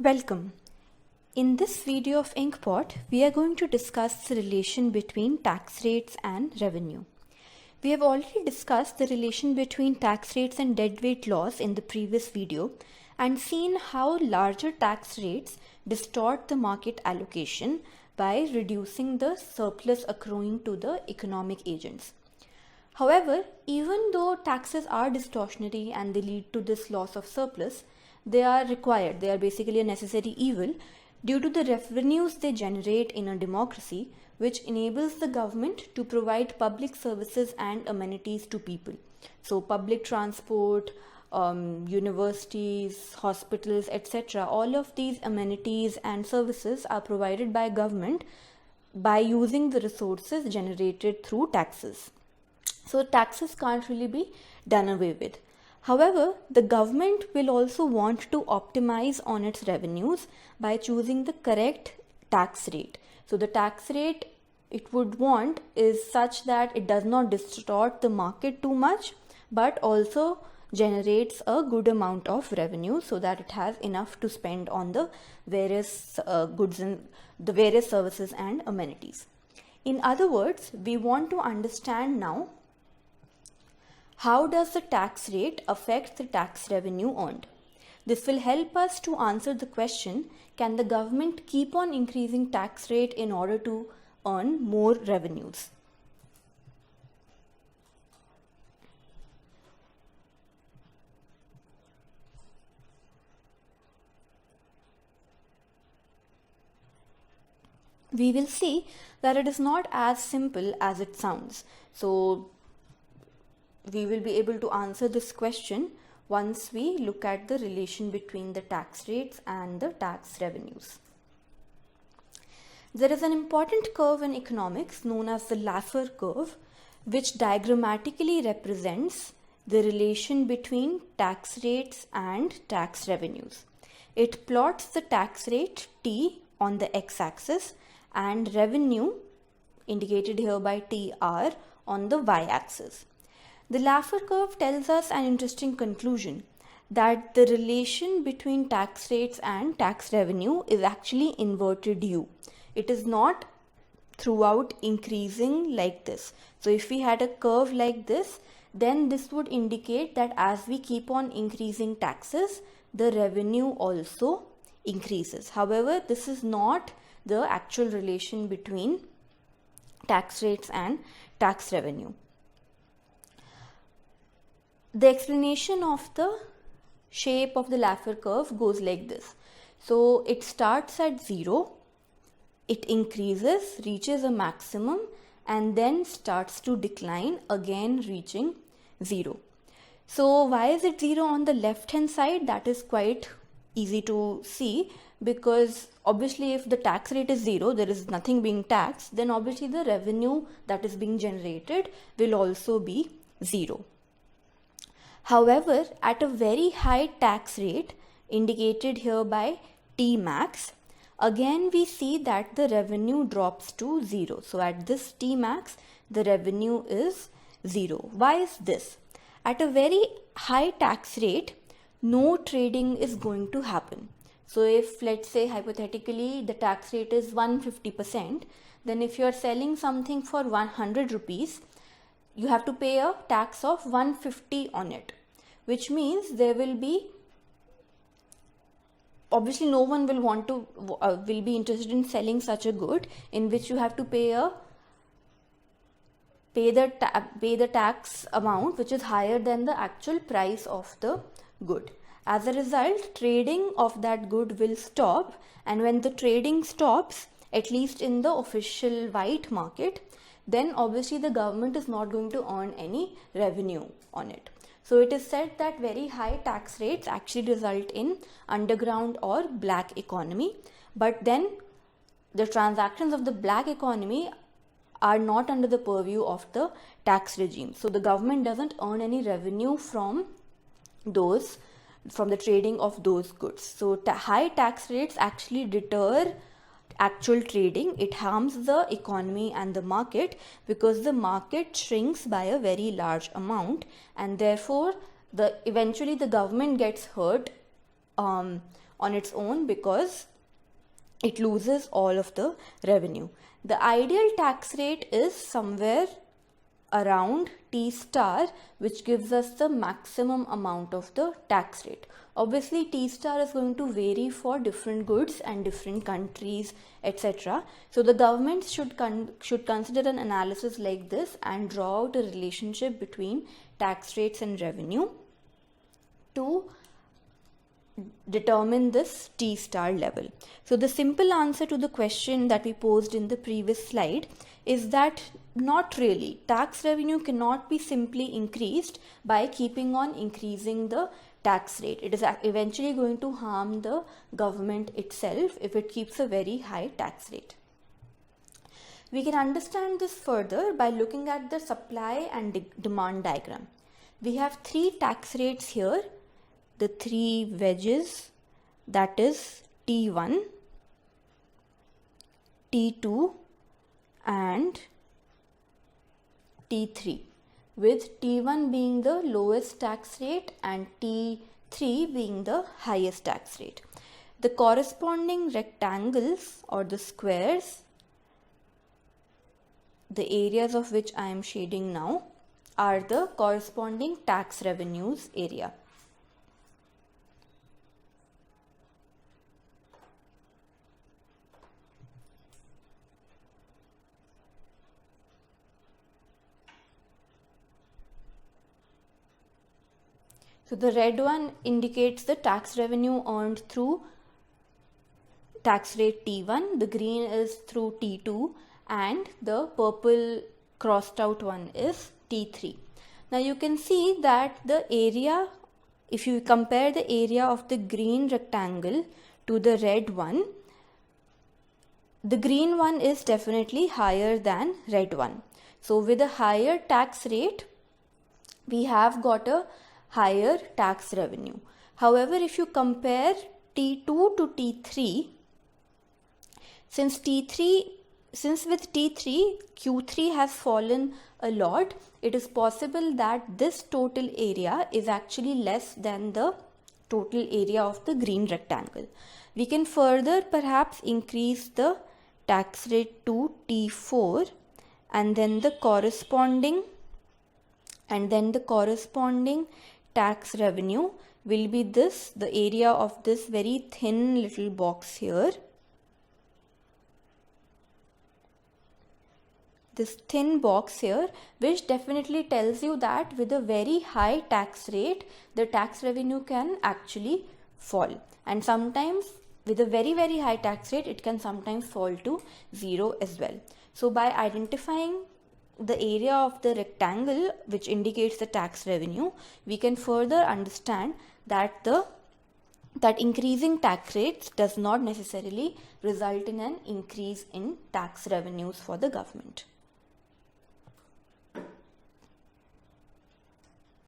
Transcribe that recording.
Welcome. In this video of Inkpot, we are going to discuss the relation between tax rates and revenue. We have already discussed the relation between tax rates and deadweight laws in the previous video and seen how larger tax rates distort the market allocation by reducing the surplus accruing to the economic agents. However, even though taxes are distortionary and they lead to this loss of surplus, they are required, they are basically a necessary evil due to the revenues they generate in a democracy, which enables the government to provide public services and amenities to people. So public transport, universities, hospitals, etc. All of these amenities and services are provided by government by using the resources generated through taxes. So taxes can't really be done away with. However, the government will also want to optimize on its revenues by choosing the correct tax rate. So the tax rate it would want is such that it does not distort the market too much, but also generates a good amount of revenue so that it has enough to spend on the various goods and the various services and amenities. In other words, we want to understand now how does the tax rate affect the tax revenue earned? This will help us to answer the question, can the government keep on increasing tax rate in order to earn more revenues? We will see that it is not as simple as it sounds. So we will be able to answer this question once we look at the relation between the tax rates and the tax revenues. There is an important curve in economics known as the Laffer curve, which diagrammatically represents the relation between tax rates and tax revenues. It plots the tax rate T on the x-axis and revenue, indicated here by TR, on the y-axis. The Laffer curve tells us an interesting conclusion, that the relation between tax rates and tax revenue is actually inverted U. It is not throughout increasing like this. So if we had a curve like this, then this would indicate that as we keep on increasing taxes, the revenue also increases. However, this is not the actual relation between tax rates and tax revenue. The explanation of the shape of the Laffer curve goes like this. So it starts at 0, it increases, reaches a maximum, and then starts to decline, again reaching 0. So why is it 0 on the left hand side? That is quite easy to see, because obviously if the tax rate is 0, there is nothing being taxed, then obviously the revenue that is being generated will also be 0. However, at a very high tax rate, indicated here by T max, again we see that the revenue drops to 0. So at this T max, the revenue is 0. Why is this? At a very high tax rate, no trading is going to happen. So if, let's say, hypothetically the tax rate is 150%, then if you are selling something for 100 rupees, you have to pay a tax of 150 on it, which means there will be, obviously no one will want to, will be interested in selling such a good in which you have to pay the tax amount which is higher than the actual price of the good. As a result, trading of that good will stop, and when the trading stops, at least in the official white market, then obviously the government is not going to earn any revenue on it. So it is said that very high tax rates actually result in underground or black economy, but then the transactions of the black economy are not under the purview of the tax regime. So the government doesn't earn any revenue from the trading of those goods. So high tax rates actually deter actual trading. It harms the economy and the market because the market shrinks by a very large amount, and therefore eventually the government gets hurt on its own because it loses all of the revenue. The ideal tax rate is somewhere around T star, which gives us the maximum amount of the tax rate. Obviously, T star is going to vary for different goods and different countries, etc. So the government should consider an analysis like this and draw out a relationship between tax rates and revenue to determine this T star level. So the simple answer to the question that we posed in the previous slide is that not really. Tax revenue cannot be simply increased by keeping on increasing the tax rate. It is eventually going to harm the government itself if it keeps a very high tax rate. We can understand this further by looking at the supply and demand diagram. We have three tax rates here, the three wedges, that is T1, T2 and T3, with T1 being the lowest tax rate and T3 being the highest tax rate. The corresponding rectangles or the squares, the areas of which I am shading now, are the corresponding tax revenues area. So the red one indicates the tax revenue earned through tax rate T1, the green is through T2 and the purple crossed out one is T3. Now you can see that the area, if you compare the area of the green rectangle to the red one, the green one is definitely higher than red one. So with a higher tax rate, we have got a higher tax revenue. However, if you compare T2 to T3, since with T3 Q3 has fallen a lot, it is possible that this total area is actually less than the total area of the green rectangle. We can further perhaps increase the tax rate to T4 and then the corresponding tax revenue will be this, the area of this very thin little box here. This thin box here, which definitely tells you that with a very high tax rate, the tax revenue can actually fall. And sometimes with a very, very high tax rate, it can sometimes fall to 0 as well. So by identifying the area of the rectangle which indicates the tax revenue, we can further understand that increasing tax rates does not necessarily result in an increase in tax revenues for the government.